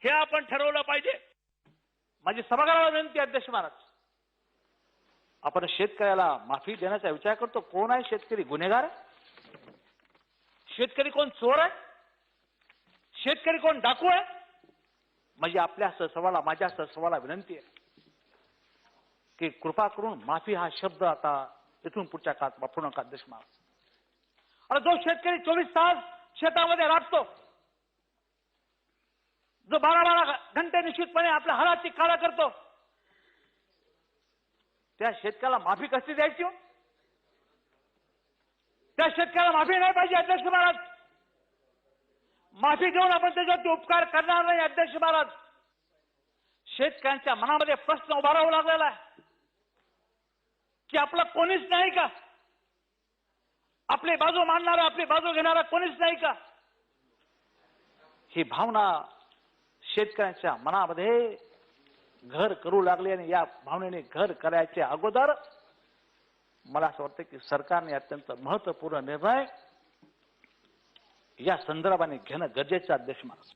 हे आपण ठरवलं पाहिजे. माझी सभागृहाला विनंती आहे, अध्यक्ष महाराज, आपण शेतकऱ्याला माफी देण्याचा विचार करतो. कोण आहे शेतकरी? गुन्हेगार आहे? शेतकरी कोण चोर आहे? शेतकरी कोण डाकू आहे? म्हणजे आपल्या सहसभाला, माझ्या सहसभाला विनंती आहे की कृपा करून माफी हा शब्द आता इथून पुढच्या काळात वापरू नका, अध्यक्ष महाराज. आणि जो शेतकरी 24 तास शेतामध्ये राबतो, जो 12-12 घंटे निश्चितपणे आपल्या हालाची काळा करतो, त्या शेतकऱ्याला माफी कशी द्यायची हो? त्या शेतकऱ्याला माफी नाही पाहिजे, अध्यक्ष महाराज. माफी देऊन आपण त्याच्यावरती उपकार करणार नाही, अध्यक्ष महाराज. शेतकऱ्यांच्या मनामध्ये प्रश्न उभा राहू लागलेला आहे की आपलं कोणीच नाही का? आपली बाजू मांडणारा, आपली बाजू घेणारा कोणीच नाही का? ही भावना शेतकऱ्यांच्या मनामध्ये घर करू लागली आणि या भावनेने घर करायच्या अगोदर मला असं वाटतं की सरकारने अत्यंत महत्वपूर्ण निर्णय या संदर्भाने घेणं गरजेचं, अध्यक्ष महाराज.